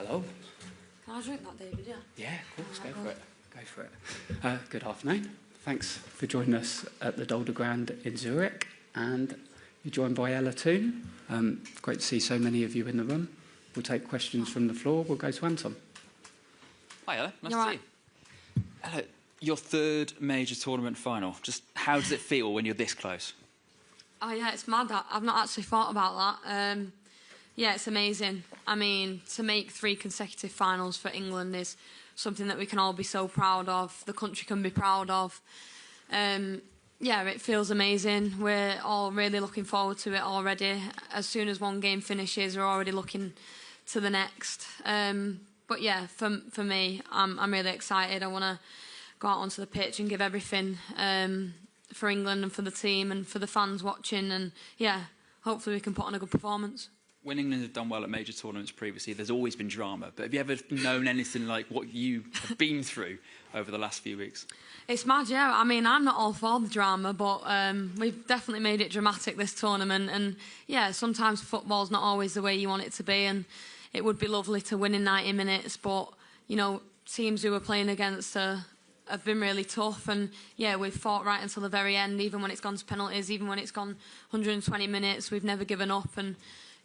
Hello. Can I drink that, David? Yeah. Yeah, of course. Go for it. Go for it. Good afternoon. Thanks for joining us at the Dolder Grand in Zurich, and you're joined by Ella Toone. Great to see so many of you in the room. We'll take questions from the floor. We'll go to Anton. Hi, Ella. Nice to see you. Ella, your third major tournament final. Just how does it feel when you're this close? Oh, yeah, it's mad. I've not actually thought about that. Yeah, it's amazing. I mean, to make 3 consecutive finals for England is something that we can all be so proud of. The country can be proud of. Yeah, it feels amazing. We're all really looking forward to it already. As soon as one game finishes, we're already looking to the next. But yeah, for me, I'm really excited. I want to go out onto the pitch and give everything for England and for the team and for the fans watching. And yeah, hopefully we can put on a good performance. When England have done well at major tournaments previously, there's always been drama. But have you ever known anything like what you have been through over the last few weeks? It's mad, yeah. I mean, I'm not all for the drama, but we've definitely made it dramatic this tournament. And yeah, sometimes football's not always the way you want it to be. And it would be lovely to win in 90 minutes. But, you know, teams who we're playing against have been really tough. And yeah, we've fought right until the very end, even when it's gone to penalties, even when it's gone 120 minutes. We've never given up. And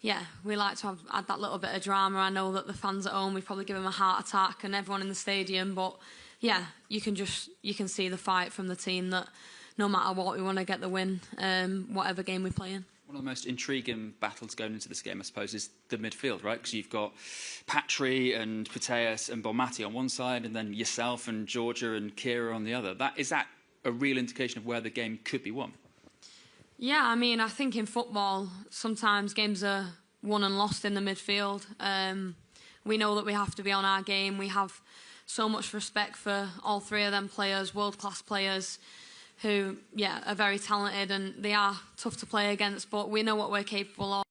yeah, we like to add that little bit of drama. I know that the fans at home, we probably give them a heart attack, and everyone in the stadium. But yeah, you can see the fight from the team that no matter what, we want to get the win, whatever game we play in. One of the most intriguing battles going into this game, I suppose, is the midfield, right? Because you've got Patry and Putellas and Bonmati on one side, and then yourself and Georgia and Kira on the other. Is that a real indication of where the game could be won? Yeah, I mean, I think in football, sometimes games are won and lost in the midfield. We know that we have to be on our game. We have so much respect for all 3 of them players, world-class players, who, yeah, are very talented and they are tough to play against, but we know what we're capable of.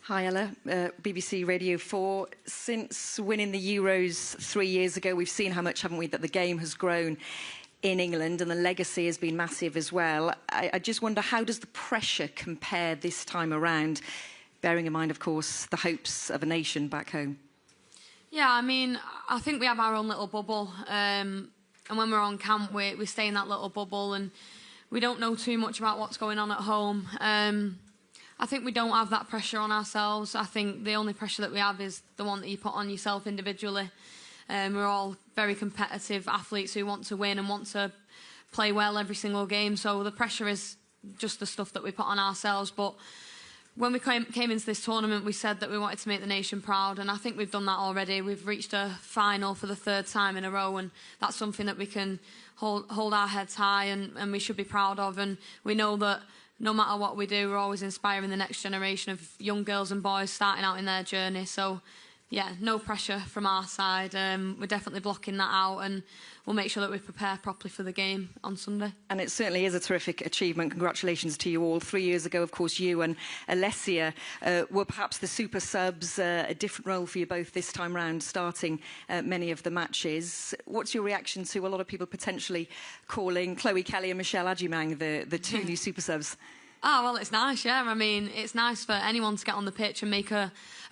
Hi, Ella. BBC Radio 4. Since winning the Euros 3 years ago, we've seen how much, haven't we, that the game has grown in England, and the legacy has been massive as well. I just wonder, how does the pressure compare this time around, bearing in mind, of course, the hopes of a nation back home? Yeah, I mean, I think we have our own little bubble. And when we're on camp, we stay in that little bubble and we don't know too much about what's going on at home. I think we don't have that pressure on ourselves. I think the only pressure that we have is the one that you put on yourself individually. We're all very competitive athletes who want to win and want to play well every single game. So the pressure is just the stuff that we put on ourselves. But when we came into this tournament, we said that we wanted to make the nation proud, and I think we've done that already. We've reached a final for the 3rd time in a row, and that's something that we can hold our heads high and we should be proud of. And we know that no matter what we do, we're always inspiring the next generation of young girls and boys starting out in their journey. So, yeah, no pressure from our side. We're definitely blocking that out, and we'll make sure that we prepare properly for the game on Sunday. And it certainly is a terrific achievement. Congratulations to you all. 3 years ago, of course, you and Alessia were perhaps the super subs, a different role for you both this time round, starting many of the matches. What's your reaction to a lot of people potentially calling Chloe Kelly and Michelle Agyemang the 2 new super subs? Oh, well, it's nice, yeah. I mean, it's nice for anyone to get on the pitch and make a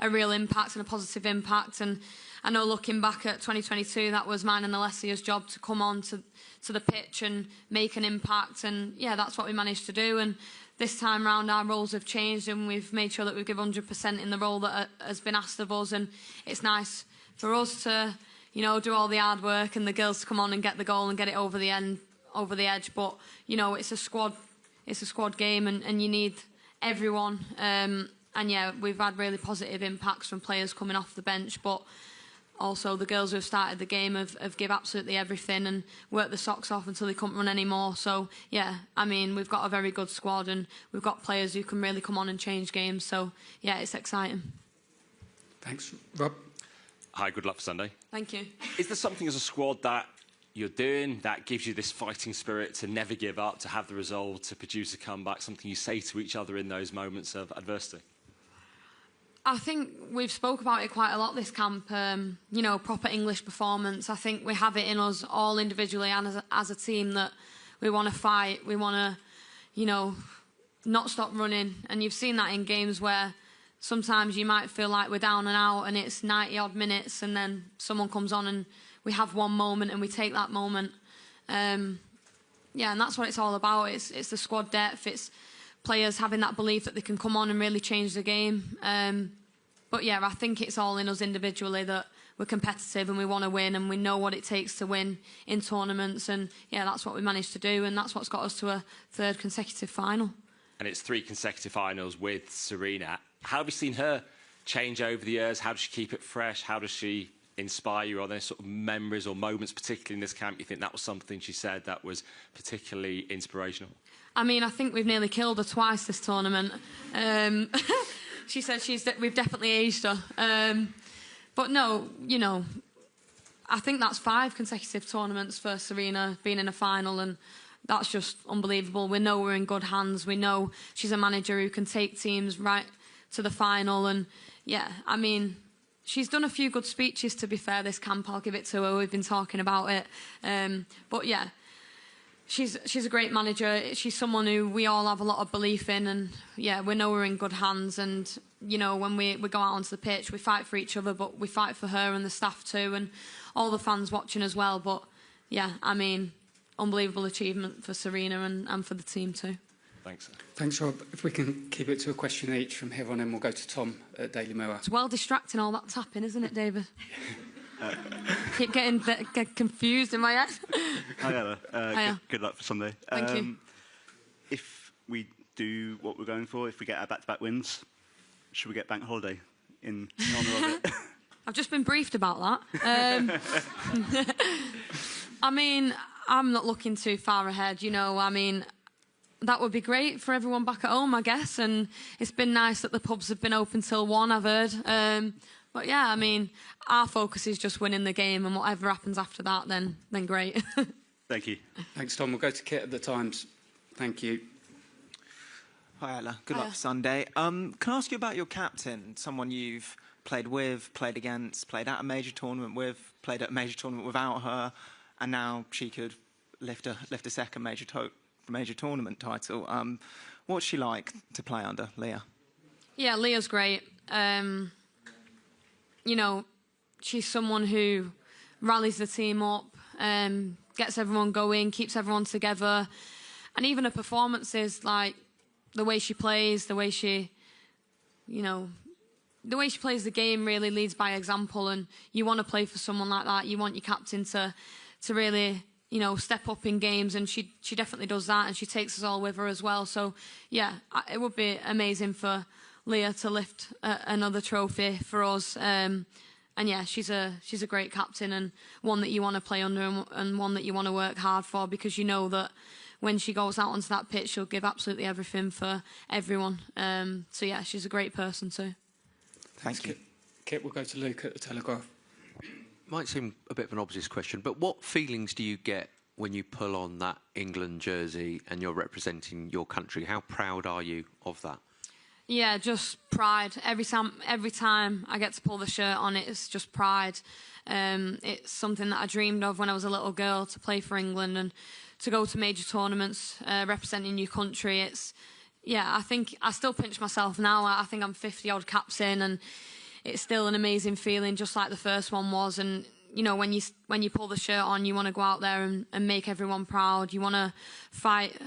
real impact and a positive impact. And I know looking back at 2022, that was mine and Alessia's job to come on to the pitch and make an impact. And, yeah, that's what we managed to do. And this time round, our roles have changed and we've made sure that we give 100% in the role that has been asked of us. And it's nice for us to, do all the hard work and the girls to come on and get the goal and get it over the edge. But, it's a squad game and you need everyone. And yeah, we've had really positive impacts from players coming off the bench, but also the girls who have started the game have give absolutely everything and worked the socks off until they couldn't run anymore. So yeah, I mean, we've got a very good squad and we've got players who can really come on and change games. So yeah, it's exciting. Thanks. Rob? Hi, good luck for Sunday. Thank you. Is there something as a squad that you're doing that gives you this fighting spirit to never give up, to have the resolve to produce a comeback, something you say to each other in those moments of adversity? I think we've spoke about it quite a lot this camp, proper English performance. I think we have it in us all individually and as a team that we want to fight, we want to, not stop running. And you've seen that in games where sometimes you might feel like we're down and out and it's 90 odd minutes and then someone comes on and we have one moment and we take that moment. And that's what it's all about. It's the squad depth, it's players having that belief that they can come on and really change the game. But yeah, I think it's all in us individually that we're competitive and we want to win and we know what it takes to win in tournaments. And yeah, that's what we managed to do and that's what's got us to a third consecutive final. And it's 3 consecutive finals with Serena. How have you seen her change over the years? How does she keep it fresh? How does she inspire you? Are there sort of memories or moments, particularly in this camp, you think that was something she said that was particularly inspirational? I mean, I think we've nearly killed her twice this tournament. She said we've definitely aged her. But no, I think that's 5 consecutive tournaments for Serena being in a final, and that's just unbelievable. We know we're in good hands. We know she's a manager who can take teams right to the final. And yeah, I mean, she's done a few good speeches, to be fair, this camp. I'll give it to her. We've been talking about it. But yeah, she's a great manager. She's someone who we all have a lot of belief in. And yeah, we know we're in good hands. And, when we go out onto the pitch, we fight for each other, but we fight for her and the staff too, and all the fans watching as well. But yeah, I mean, unbelievable achievement for Serena and for the team too. Thanks. Thanks, Rob. If we can keep it to a question each from here on in, we'll go to Tom at Daily Mirror. It's well distracting, all that tapping, isn't it, David? Keep getting confused in my head. Hi, Ella. Good luck for Sunday. Thank you. If we do what we're going for, if we get our back-to-back wins, should we get bank holiday in honour of it? I've just been briefed about that. I mean, I'm not looking too far ahead, I mean, that would be great for everyone back at home, I guess, and it's been nice that the pubs have been open till 1, I've heard. But yeah, I mean, our focus is just winning the game, and whatever happens after that, then great. Thank you. Thanks, Tom. We'll go to Kit at the Times. Thank you. Hi, Ella. Good luck for Sunday. Can I ask you about your captain, someone you've played with, played against, played at a major tournament with, played at a major tournament without her, and now she could lift a second major tournament title. What's she like to play under, Leah? Yeah, Leah's great. She's someone who rallies the team up, gets everyone going, keeps everyone together. And even her performances, like the way she plays, the way she plays the game really leads by example. And you want to play for someone like that. You want your captain to really, step up in games. And she definitely does that. And she takes us all with her as well. So, yeah, it would be amazing for Leah to lift another trophy for us. And yeah, she's a great captain and one that you want to play under and one that you want to work hard for, because you know that when she goes out onto that pitch, she'll give absolutely everything for everyone. So yeah, she's a great person too. Thank you. Kit, we'll go to Luke at The Telegraph. Might seem a bit of an obvious question, but what feelings do you get when you pull on that England jersey and you're representing your country? How proud are you of that? Yeah, just pride. Every time I get to pull the shirt on, it's just pride. It's something that I dreamed of when I was a little girl, to play for England and to go to major tournaments representing your country. I think I still pinch myself now. I think I'm 50 odd caps in, and it's still an amazing feeling, just like the first one was. And when you pull the shirt on, you want to go out there and make everyone proud. You want to fight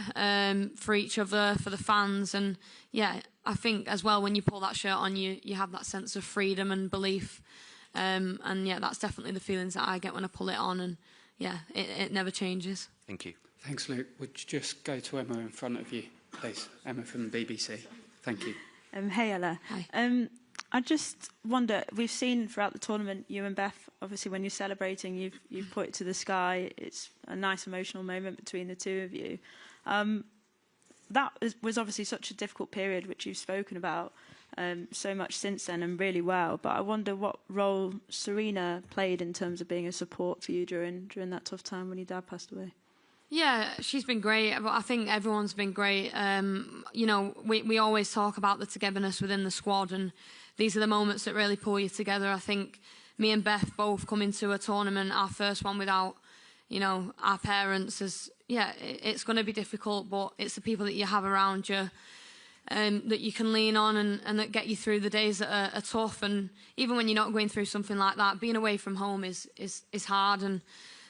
for each other, for the fans. And yeah, I think as well, when you pull that shirt on, you have that sense of freedom and belief. And yeah, that's definitely the feelings that I get when I pull it on, and yeah, it never changes. Thank you. Thanks, Luke. Would you just go to Emma in front of you, please? Emma from the BBC. Thank you. Hey, Ella. Hi. I just wonder, we've seen throughout the tournament, you and Beth, obviously when you're celebrating, you've pointed to the sky. It's a nice emotional moment between the two of you. Was obviously such a difficult period, which you've spoken about so much since then and really well. But I wonder what role Serena played in terms of being a support for you during that tough time when your dad passed away. Yeah, she's been great. I think everyone's been great. You know, we always talk about the togetherness within the squad, and these are the moments that really pull you together. I think me and Beth both come into a tournament, our first one without, you know, our parents. It's going to be difficult, but it's the people that you have around you that you can lean on and that get you through the days that are tough. And even when you're not going through something like that, being away from home is hard. And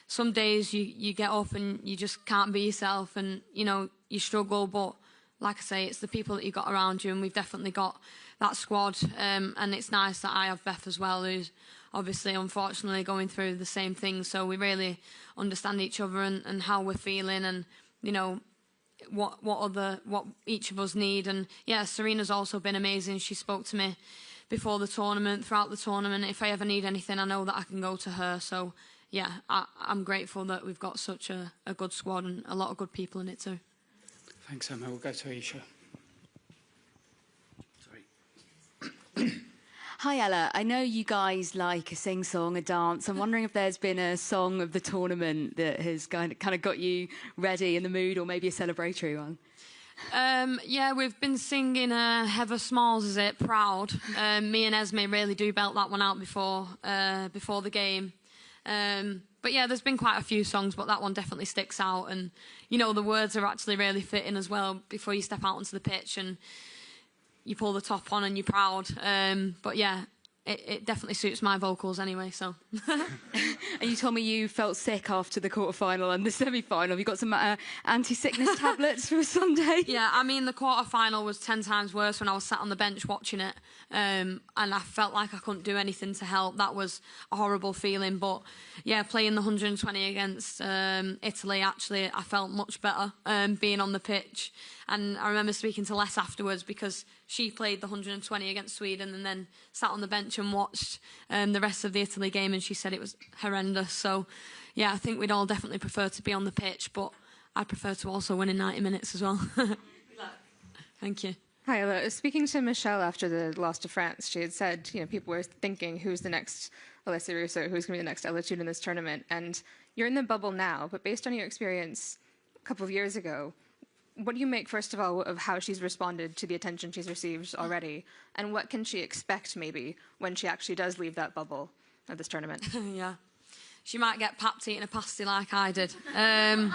some days you get up and you just can't be yourself, and you know you struggle. But like I say, it's the people that you got around you, and we've definitely got that squad. And it's nice that I have Beth as well, who's obviously unfortunately going through the same thing. So we really understand each other and how we're feeling, and you know what each of us need. And yeah, Serena's also been amazing. She spoke to me before the tournament, throughout the tournament. If I ever need anything, I know that I can go to her. So yeah, I'm grateful that we've got such a good squad and a lot of good people in it too. Thanks, Emma. We'll go to Aisha. Hi, Ella. I know you guys like a sing-song, a dance. I'm wondering if there's been a song of the tournament that has kind of got you ready in the mood, or maybe a celebratory one. Yeah, we've been singing Heather Smalls' Is It Proud. Me and Esme really do belt that one out before the game. But yeah, there's been quite a few songs, but that one definitely sticks out. And, you know, the words are actually really fitting as well before you step out onto the pitch and you pull the top on and you're proud. But yeah, it definitely suits my vocals anyway, so. And you told me you felt sick after the quarter-final and the semi-final. Have you got some anti-sickness tablets for Sunday? Yeah, I mean, the quarter-final was 10 times worse when I was sat on the bench watching it. And I felt like I couldn't do anything to help. That was a horrible feeling. But yeah, playing the 120 against Italy, actually, I felt much better being on the pitch. And I remember speaking to Les afterwards, because she played the 120 against Sweden and then sat on the bench and watched the rest of the Italy game, and she said it was horrendous. So yeah, I think we'd all definitely prefer to be on the pitch, but I prefer to also win in 90 minutes as well. Thank you. Hi, Ella. Speaking to Michelle after the loss to France, she had said, you know, people were thinking, who's the next Alessia Russo, who's going to be the next Ella Toone in this tournament? And you're in the bubble now, but based on your experience a couple of years ago, what do you make, first of all, of how she's responded to the attention she's received already? And what can she expect, maybe, when she actually does leave that bubble of this tournament? Yeah. She might get papped eating a pasty like I did. I'll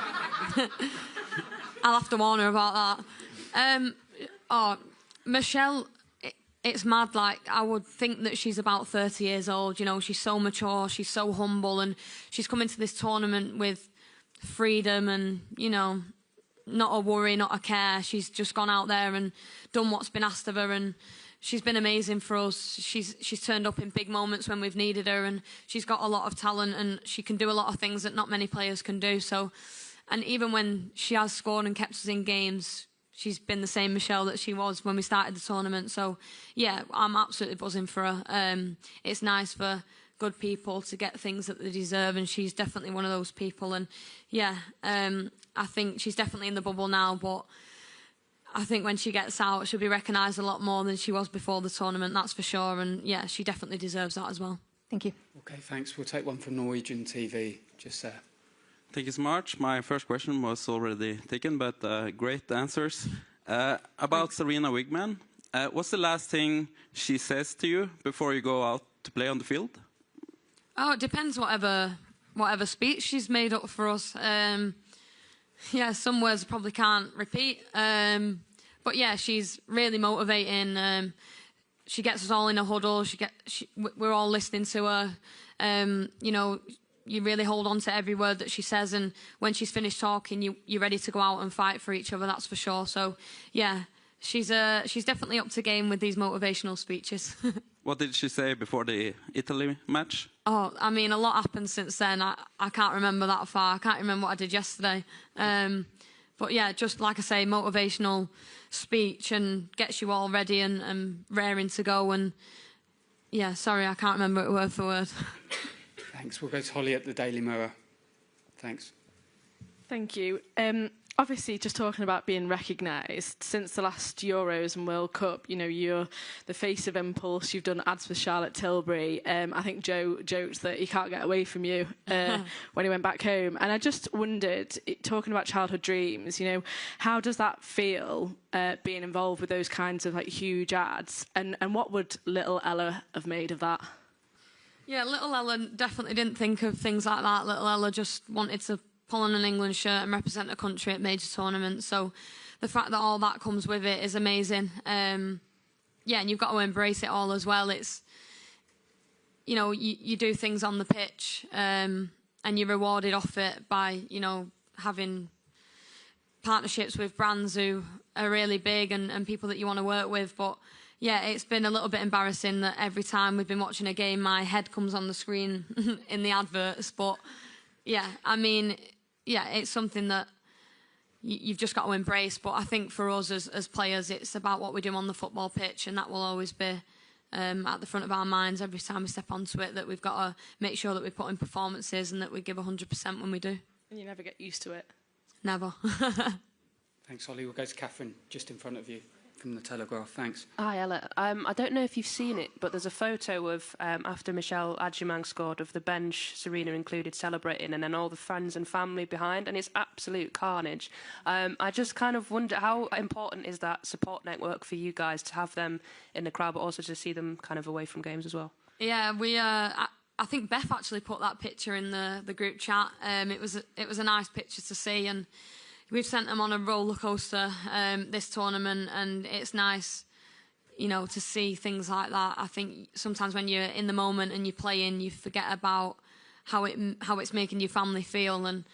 have to warn her about that. Michelle, it's mad. Like, I would think that she's about 30 years old. You know, she's so mature, she's so humble, and she's come into this tournament with freedom and, you know, not a worry, not a care. She's just gone out there and done what's been asked of her, and she's been amazing for us. She's turned up in big moments when we've needed her, and she's got a lot of talent, and she can do a lot of things that not many players can do. So, and even when she has scored and kept us in games, she's been the same Michelle that she was when we started the tournament. So yeah, I'm absolutely buzzing for her. It's nice for good people to get things that they deserve, and she's definitely one of those people. And yeah, I think she's definitely in the bubble now, but I think when she gets out, she'll be recognised a lot more than she was before the tournament, that's for sure. And yeah, she definitely deserves that as well. Thank you. Okay, thanks. We'll take one from Norwegian TV, just there. Thank you so much. My first question was already taken, but great answers. About Serena Wigman, what's the last thing she says to you before you go out to play on the field? Oh, it depends whatever speech she's made up for us. Yeah, some words I probably can't repeat. But yeah, she's really motivating. She gets us all in a huddle. We're all listening to her. You know, you really hold on to every word that she says, and when she's finished talking, you're ready to go out and fight for each other, that's for sure. So yeah, she's definitely up to game with these motivational speeches. What did she say before the Italy match? Oh, I mean, a lot happened since then. I can't remember that far. I can't remember what I did yesterday. But yeah, just like I say, motivational speech and gets you all ready and raring to go. And yeah, sorry, I can't remember it word for word. Thanks. We'll go to Holly at the Daily Mirror. Thanks. Thank you. Obviously, just talking about being recognised, since the last Euros and World Cup, you know, you're the face of Impulse, you've done ads for Charlotte Tilbury. I think Joe joked that he can't get away from you when he went back home. And I just wondered, talking about childhood dreams, you know, how does that feel, being involved with those kinds of like huge ads? And what would little Ella have made of that? Yeah, little Ella definitely didn't think of things like that. Little Ella just wanted to pull on an England shirt and represent a country at major tournaments. So the fact that all that comes with it is amazing. Yeah, and you've got to embrace it all as well. It's, you know, you do things on the pitch and you're rewarded off it by, you know, having partnerships with brands who are really big and people that you want to work with. But yeah, it's been a little bit embarrassing that every time we've been watching a game, my head comes on the screen in the adverts. But yeah, I mean, yeah, it's something that you've just got to embrace. But I think for us as players, it's about what we do on the football pitch, and that will always be at the front of our minds every time we step onto it, that we've got to make sure that we put in performances and that we give 100% when we do. And you never get used to it? Never. Thanks, Holly. We'll go to Catherine, just in front of you, from the Telegraph. Thanks. Hi, Ella. I don't know if you've seen it, but there's a photo of, after Michelle Adjumang scored, of the bench, Serena included, celebrating, and then all the friends and family behind, and it's absolute carnage. I just kind of wonder, how important is that support network for you guys to have them in the crowd, but also to see them kind of away from games as well? Yeah, I think Beth actually put that picture in the group chat. It was a nice picture to see, and we've sent them on a roller coaster this tournament, and it's nice, you know, to see things like that. I think sometimes when you're in the moment and you're playing, you forget about how it's making your family feel. And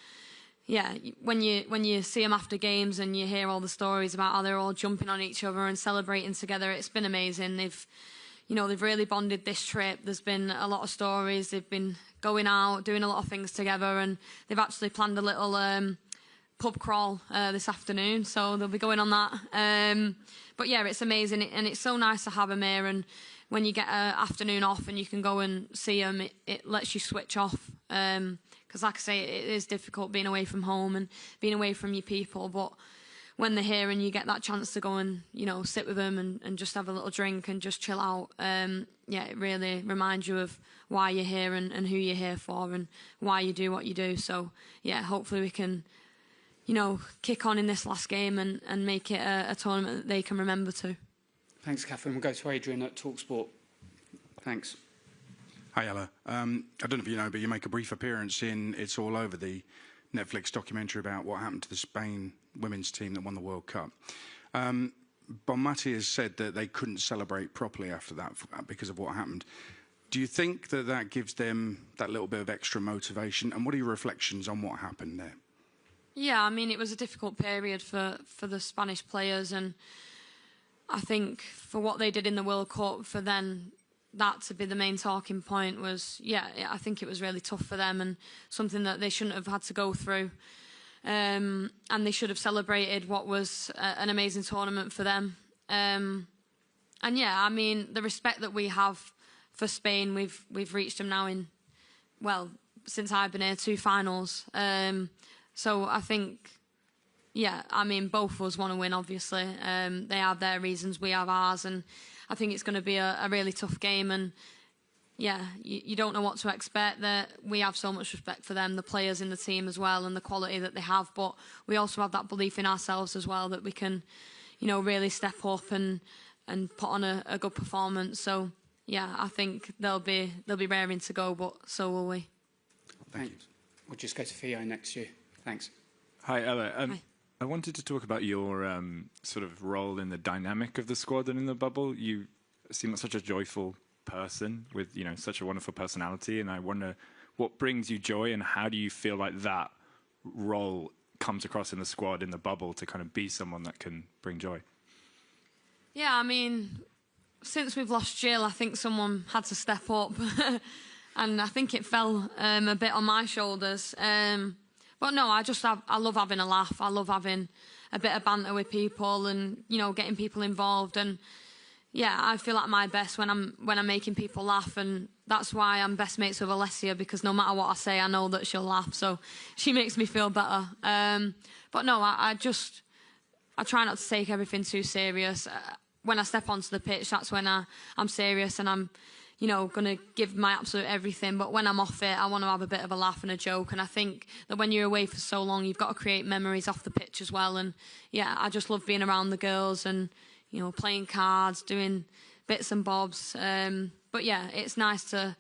yeah, when you see them after games and you hear all the stories about how they're all jumping on each other and celebrating together, it's been amazing. They've really bonded this trip. There's been a lot of stories. They've been going out, doing a lot of things together, and they've actually planned a little pub crawl this afternoon, so they'll be going on that. But yeah, it's amazing, and it's so nice to have them here. And when you get an afternoon off and you can go and see them, it lets you switch off. Because like I say, it is difficult being away from home and being away from your people. But when they're here and you get that chance to go and, you know, sit with them and just have a little drink and just chill out, yeah, it really reminds you of why you're here and who you're here for and why you do what you do. So yeah, hopefully we can, you know, kick on in this last game and make it a tournament that they can remember too. Thanks, Catherine. We'll go to Adrian at TalkSport. Thanks. Hi, Ella. I don't know if you know, but you make a brief appearance in It's All Over, the Netflix documentary about what happened to the Spain women's team that won the World Cup. Bonmati has said that they couldn't celebrate properly after that because of what happened. Do you think that that gives them that little bit of extra motivation? And what are your reflections on what happened there? Yeah, I mean, it was a difficult period for the Spanish players, and I think for what they did in the World Cup, for then that to be the main talking point was, yeah, I think it was really tough for them and something that they shouldn't have had to go through. And they should have celebrated what was an amazing tournament for them. And yeah, I mean, the respect that we have for Spain, we've reached them now in, well, since I've been here, 2 finals. So I think, yeah, I mean, both of us want to win, obviously. They have their reasons, we have ours, and I think it's going to be a really tough game. And yeah, you don't know what to expect. We have so much respect for them, the players in the team as well, and the quality that they have. But we also have that belief in ourselves as well that we can, you know, really step up and put on a good performance. So yeah, I think they'll be raring to go, but so will we. Thanks. We'll just go to Theo next year. Thanks. Hi, Ella. Hi. I wanted to talk about your sort of role in the dynamic of the squad and in the bubble. You seem like such a joyful person with, you know, such a wonderful personality, and I wonder what brings you joy and how do you feel like that role comes across in the squad, in the bubble, to kind of be someone that can bring joy? Yeah, I mean, since we've lost Jill, I think someone had to step up. And I think it fell a bit on my shoulders. But no, I love having a laugh. I love having a bit of banter with people and, you know, getting people involved. And yeah, I feel at my best when I'm making people laugh, and that's why I'm best mates with Alessia, because no matter what I say, I know that she'll laugh. So she makes me feel better. But no, I try not to take everything too serious. When I step onto the pitch, that's when I'm serious and I'm, you know, going to give my absolute everything. But when I'm off it, I want to have a bit of a laugh and a joke. And I think that when you're away for so long, you've got to create memories off the pitch as well. And yeah, I just love being around the girls and, you know, playing cards, doing bits and bobs. But yeah, it's nice to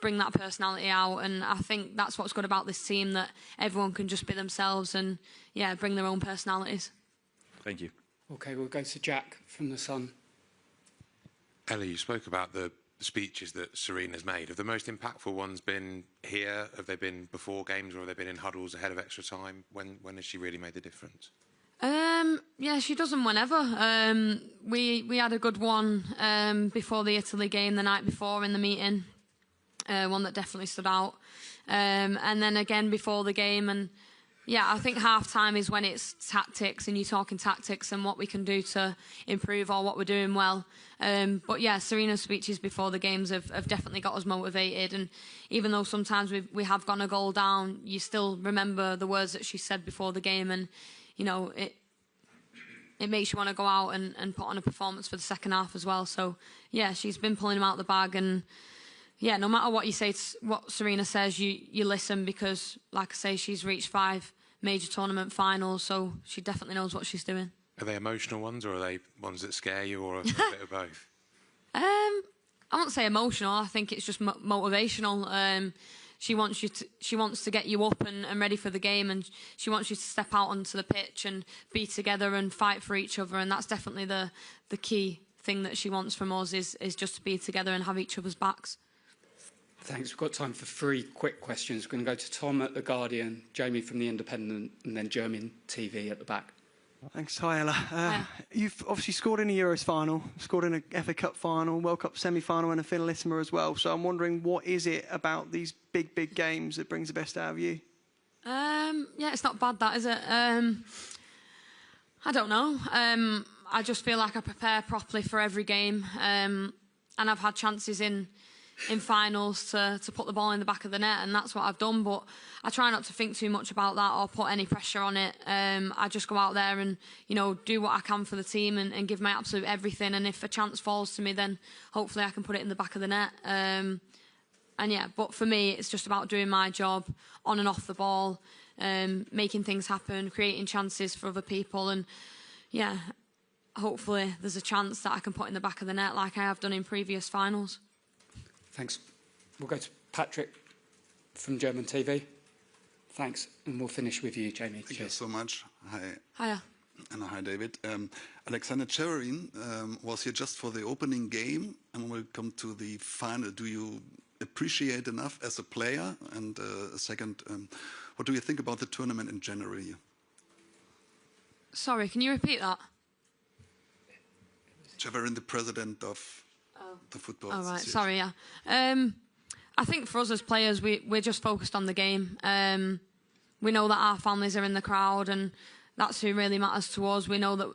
bring that personality out. And I think that's what's good about this team, that everyone can just be themselves and, yeah, bring their own personalities. Thank you. Okay, we'll go to Jack from The Sun. Ella, you spoke about the speeches that Serena's made. Have the most impactful ones been here? Have they been before games, or have they been in huddles ahead of extra time? When has she really made a difference? Yeah, she does them whenever. We had a good one before the Italy game the night before in the meeting, one that definitely stood out. And then again before the game. And yeah, I think half-time is when it's tactics and you're talking tactics and what we can do to improve or what we're doing well. But yeah, Serena's speeches before the games have definitely got us motivated. And even though sometimes we have gone a goal down, you still remember the words that she said before the game. And, you know, it makes you want to go out and put on a performance for the second half as well. So yeah, she's been pulling them out of the bag. And yeah, no matter what you say, what Serena says, you listen, because, like I say, she's reached 5 major tournament finals, so she definitely knows what she's doing. Are they emotional ones, or are they ones that scare you, or a bit of both? I won't say emotional. I think it's just motivational. She wants to get you up and ready for the game, and she wants you to step out onto the pitch and be together and fight for each other. And that's definitely the key thing that she wants from us is just to be together and have each other's backs. Thanks. We've got time for 3 quick questions. We're going to go to Tom at The Guardian, Jamie from The Independent, and then German TV at the back. Thanks. Hi, Ella. You've obviously scored in a Euros final, scored in a FA Cup final, World Cup semi-final and a finalissima as well. So I'm wondering, what is it about these big games that brings the best out of you? Yeah, it's not bad, that, is it? I don't know. I just feel like I prepare properly for every game. And I've had chances in finals to put the ball in the back of the net, and that's what I've done. But I try not to think too much about that or put any pressure on it. I just go out there and, you know, do what I can for the team and give my absolute everything. And if a chance falls to me, then hopefully I can put it in the back of the net. And yeah, but for me, it's just about doing my job on and off the ball, making things happen, creating chances for other people. And yeah, hopefully there's a chance that I can put in the back of the net like I have done in previous finals. Thanks. We'll go to Patrick from German TV. Thanks. And we'll finish with you, Jamie. Thank you so much. Hi. Hiya. And hi, David. Alexander Chererin was here just for the opening game, and we'll come to the final. Do you appreciate enough as a player? And second, what do you think about the tournament in January? Sorry, can you repeat that? Chererin, the president of the football association. Sorry, yeah. I think for us as players, we're just focused on the game. We know that our families are in the crowd, and that's who really matters to us. We know that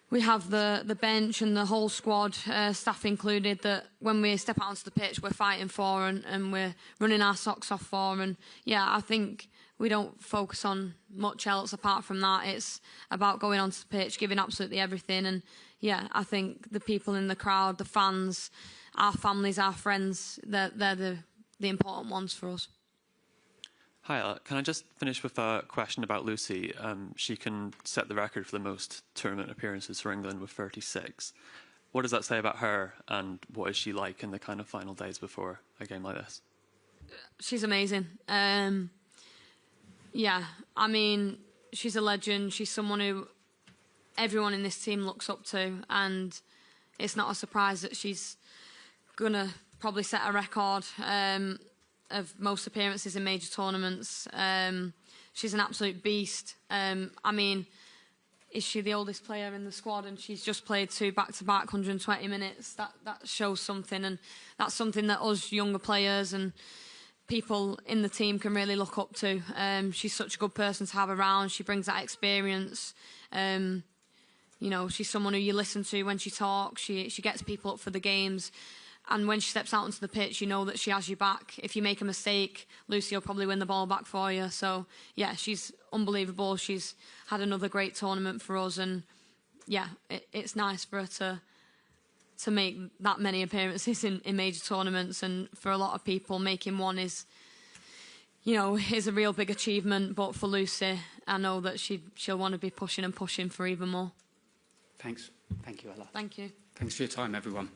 we have the bench and the whole squad, staff included, that when we step out onto the pitch, we're fighting for and we're running our socks off for. And yeah, I think we don't focus on much else apart from that. It's about going onto the pitch, giving absolutely everything. And yeah, I think the people in the crowd, the fans, our families, our friends, they're the important ones for us. Hi, can I just finish with a question about Lucy? She can set the record for the most tournament appearances for England with 36. What does that say about her, and what is she like in the kind of final days before a game like this? She's amazing. Yeah, I mean, she's a legend. She's someone who everyone in this team looks up to, and it's not a surprise that she's going to probably set a record of most appearances in major tournaments. She's an absolute beast. I mean, is she the oldest player in the squad, and she's just played 2 back-to-back 120 minutes. That shows something, and that's something that us younger players and people in the team can really look up to. She's such a good person to have around. She brings that experience. You know, she's someone who you listen to when she talks. She gets people up for the games. And when she steps out onto the pitch, you know that she has you back. If you make a mistake, Lucy will probably win the ball back for you. So, yeah, she's unbelievable. She's had another great tournament for us. And, yeah, it's nice for her to make that many appearances in major tournaments. And for a lot of people, making one is a real big achievement. But for Lucy, I know that she'll want to be pushing and pushing for even more. Thanks. Thank you, Ella. Thank you. Thanks for your time, everyone.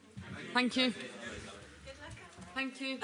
Thank you. Thank you.